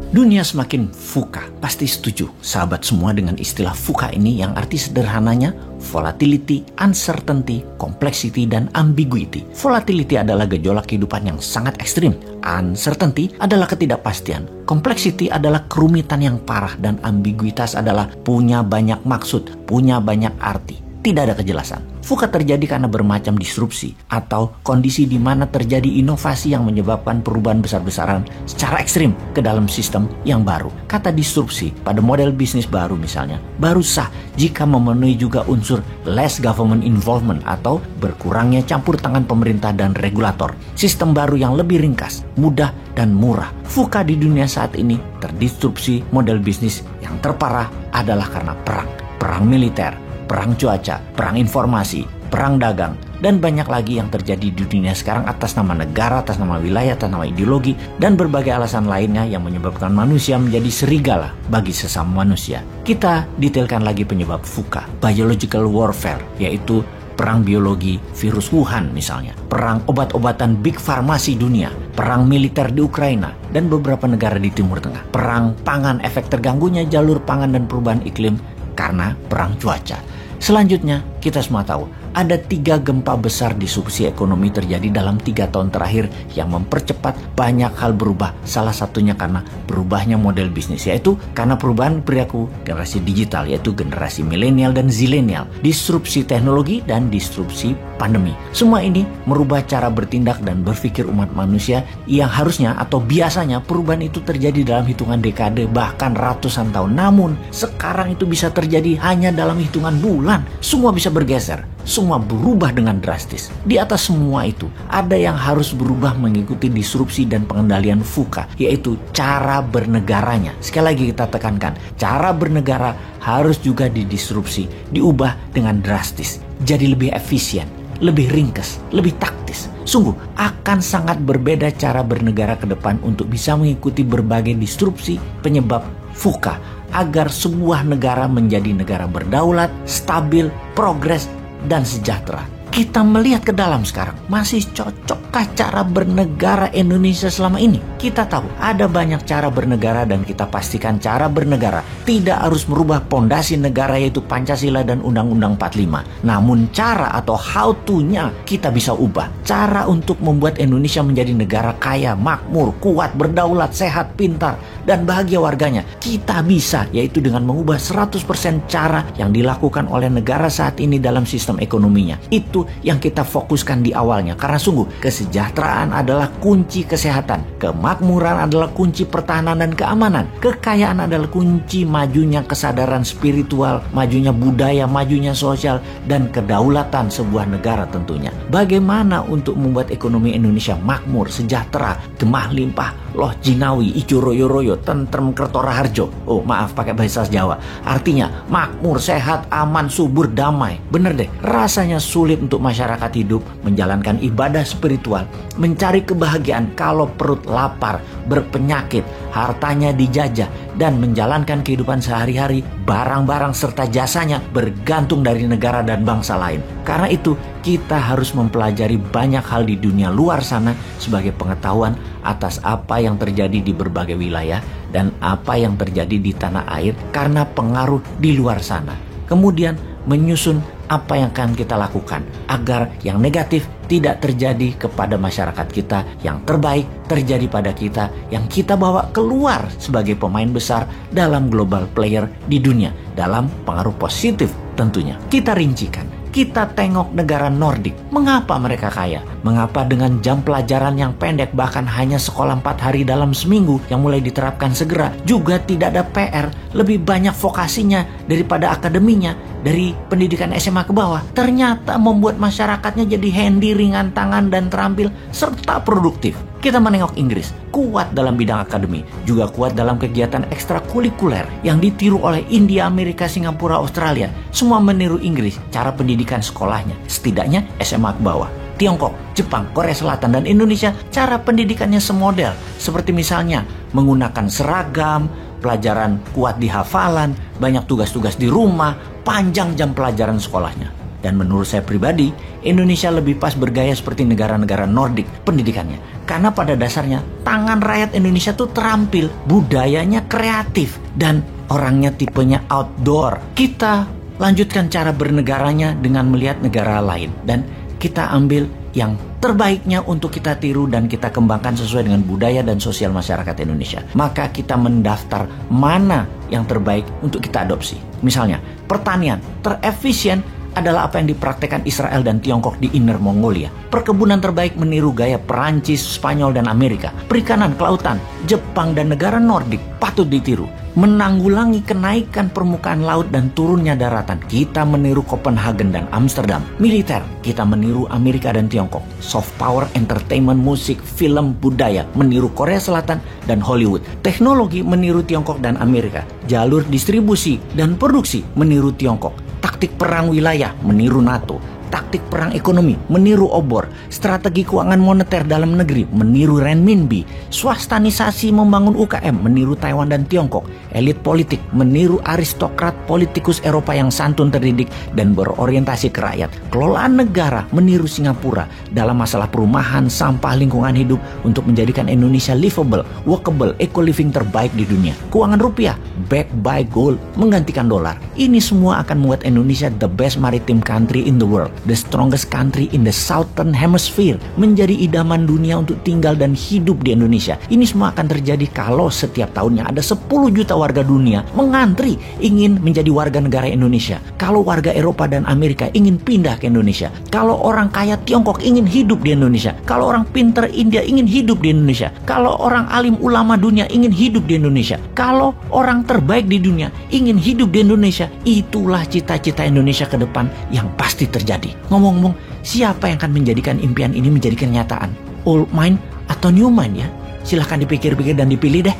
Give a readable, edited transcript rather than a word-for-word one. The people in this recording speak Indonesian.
Dunia semakin VUCA. Pasti setuju sahabat semua dengan istilah VUCA ini yang arti sederhananya volatility, uncertainty, complexity, dan ambiguity. Volatility adalah gejolak kehidupan yang sangat ekstrim. Uncertainty adalah ketidakpastian. Complexity adalah kerumitan yang parah, dan ambiguitas adalah punya banyak maksud, punya banyak arti. Tidak ada kejelasan. VUCA terjadi karena bermacam disrupsi atau kondisi di mana terjadi inovasi yang menyebabkan perubahan besar-besaran secara ekstrim ke dalam sistem yang baru. Kata disrupsi pada model bisnis baru misalnya, baru sah jika memenuhi juga unsur less government involvement atau berkurangnya campur tangan pemerintah dan regulator. Sistem baru yang lebih ringkas, mudah, dan murah. VUCA di dunia saat ini terdisrupsi model bisnis yang terparah adalah karena perang militer, perang cuaca, perang informasi, perang dagang, dan banyak lagi yang terjadi di dunia sekarang atas nama negara, atas nama wilayah, atas nama ideologi, dan berbagai alasan lainnya yang menyebabkan manusia menjadi serigala bagi sesama manusia. Kita detailkan lagi penyebab VUCA, biological warfare, yaitu perang biologi virus Wuhan misalnya, perang obat-obatan big farmasi dunia, perang militer di Ukraina, dan beberapa negara di Timur Tengah, perang pangan, efek terganggunya jalur pangan dan perubahan iklim karena perang cuaca. Selanjutnya, kita semua tahu ada 3 gempa besar disrupsi ekonomi terjadi dalam 3 tahun terakhir yang mempercepat banyak hal berubah. Salah satunya karena berubahnya model bisnis, yaitu karena perubahan perilaku generasi digital, yaitu generasi milenial dan zilenial, disrupsi teknologi, dan disrupsi pandemi. Semua ini merubah cara bertindak dan berpikir umat manusia yang harusnya atau biasanya perubahan itu terjadi dalam hitungan dekade bahkan ratusan tahun. Namun sekarang itu bisa terjadi hanya dalam hitungan bulan. Semua bisa bergeser, semua berubah dengan drastis. Di atas semua itu ada yang harus berubah mengikuti disrupsi dan pengendalian VUCA, yaitu cara bernegaranya. Sekali lagi kita tekankan, cara bernegara harus juga didisrupsi, diubah dengan drastis, jadi lebih efisien, lebih ringkas, lebih taktis. Sungguh akan sangat berbeda cara bernegara ke depan untuk bisa mengikuti berbagai disrupsi penyebab VUCA agar sebuah negara menjadi negara berdaulat, stabil, progres, dan sejahtera. Kita melihat ke dalam sekarang, masih cocokkah cara bernegara Indonesia selama ini? Kita tahu ada banyak cara bernegara dan kita pastikan cara bernegara tidak harus merubah pondasi negara yaitu Pancasila dan Undang-Undang 45. Namun cara atau how to-nya kita bisa ubah. Cara untuk membuat Indonesia menjadi negara kaya, makmur, kuat, berdaulat, sehat, pintar, dan bahagia warganya. Kita bisa, yaitu dengan mengubah 100% cara yang dilakukan oleh negara saat ini dalam sistem ekonominya. Itu yang kita fokuskan di awalnya, karena sungguh kesejahteraan adalah kunci kesehatan, kemakmuran adalah kunci pertahanan dan keamanan, kekayaan adalah kunci majunya kesadaran spiritual, majunya budaya, majunya sosial, dan kedaulatan sebuah negara tentunya. Bagaimana untuk membuat ekonomi Indonesia makmur, sejahtera, gemah limpah, loh jinawi, ijo royo-royo, tentrem kertora harjo. Oh maaf pakai bahasa Jawa. Artinya makmur, sehat, aman, subur, damai. Bener deh, rasanya sulit untuk masyarakat hidup menjalankan ibadah spiritual, mencari kebahagiaan kalau perut lapar, berpenyakit, hartanya dijajah, dan menjalankan kehidupan sehari-hari, barang-barang serta jasanya bergantung dari negara dan bangsa lain. Karena itu, kita harus mempelajari banyak hal di dunia luar sana sebagai pengetahuan atas apa yang terjadi di berbagai wilayah dan apa yang terjadi di tanah air karena pengaruh di luar sana. Kemudian menyusun apa yang akan kita lakukan agar yang negatif tidak terjadi kepada masyarakat kita, yang terbaik terjadi pada kita, yang kita bawa keluar sebagai pemain besar dalam global player di dunia, dalam pengaruh positif tentunya. Kita rincikan. Kita tengok negara Nordik. Mengapa mereka kaya? Mengapa dengan jam pelajaran yang pendek, bahkan hanya sekolah 4 hari dalam seminggu yang mulai diterapkan segera, juga tidak ada PR, lebih banyak vokasinya daripada akademinya, dari pendidikan SMA ke bawah. Ternyata membuat masyarakatnya jadi handy, ringan tangan, dan terampil, serta produktif. Kita menengok Inggris, kuat dalam bidang akademi, juga kuat dalam kegiatan ekstrakurikuler yang ditiru oleh India, Amerika, Singapura, Australia. Semua meniru Inggris, cara pendidikan sekolahnya, setidaknya SMA ke bawah. Tiongkok, Jepang, Korea Selatan, dan Indonesia, cara pendidikannya semodel. Seperti misalnya menggunakan seragam, pelajaran kuat di hafalan, banyak tugas-tugas di rumah, panjang jam pelajaran sekolahnya. Dan menurut saya pribadi, Indonesia lebih pas bergaya seperti negara-negara Nordik pendidikannya. Karena pada dasarnya, tangan rakyat Indonesia tuh terampil, budayanya kreatif, dan orangnya tipenya outdoor. Kita lanjutkan cara bernegaranya dengan melihat negara lain. Dan kita ambil yang terbaiknya untuk kita tiru dan kita kembangkan sesuai dengan budaya dan sosial masyarakat Indonesia. Maka kita mendaftar mana yang terbaik untuk kita adopsi. Misalnya, pertanian terefisien adalah apa yang dipraktekkan Israel dan Tiongkok di Inner Mongolia. Perkebunan terbaik meniru gaya Perancis, Spanyol, dan Amerika. Perikanan, kelautan, Jepang, dan negara Nordik patut ditiru. Menanggulangi kenaikan permukaan laut dan turunnya daratan, kita meniru Copenhagen dan Amsterdam. Militer, kita meniru Amerika dan Tiongkok. Soft power, entertainment, musik, film, budaya, meniru Korea Selatan dan Hollywood. Teknologi, meniru Tiongkok dan Amerika. Jalur distribusi dan produksi, meniru Tiongkok. Taktik perang wilayah, meniru NATO. Taktik perang ekonomi, meniru obor. Strategi keuangan moneter dalam negeri, meniru renminbi. Swastanisasi membangun UKM, meniru Taiwan dan Tiongkok. Elit politik, meniru aristokrat politikus Eropa yang santun terdidik dan berorientasi ke rakyat. Kelolaan negara, meniru Singapura dalam masalah perumahan, sampah, lingkungan hidup untuk menjadikan Indonesia livable, workable, eco-living terbaik di dunia. Keuangan rupiah, backed by gold, menggantikan dolar. Ini semua akan membuat Indonesia the best maritime country in the world. The strongest country in the southern hemisphere, menjadi idaman dunia untuk tinggal dan hidup di Indonesia. Ini semua akan terjadi kalau setiap tahunnya ada 10 juta warga dunia mengantri ingin menjadi warga negara Indonesia. Kalau warga Eropa dan Amerika ingin pindah ke Indonesia. Kalau orang kaya Tiongkok ingin hidup di Indonesia. Kalau orang pinter India ingin hidup di Indonesia. Kalau orang alim ulama dunia ingin hidup di Indonesia. Kalau orang terbaik di dunia ingin hidup di Indonesia. Itulah cita-cita Indonesia ke depan yang pasti terjadi. Ngomong-ngomong, siapa yang akan menjadikan impian ini menjadi kenyataan? Old mind atau new mind ya? Silahkan dipikir-pikir dan dipilih deh.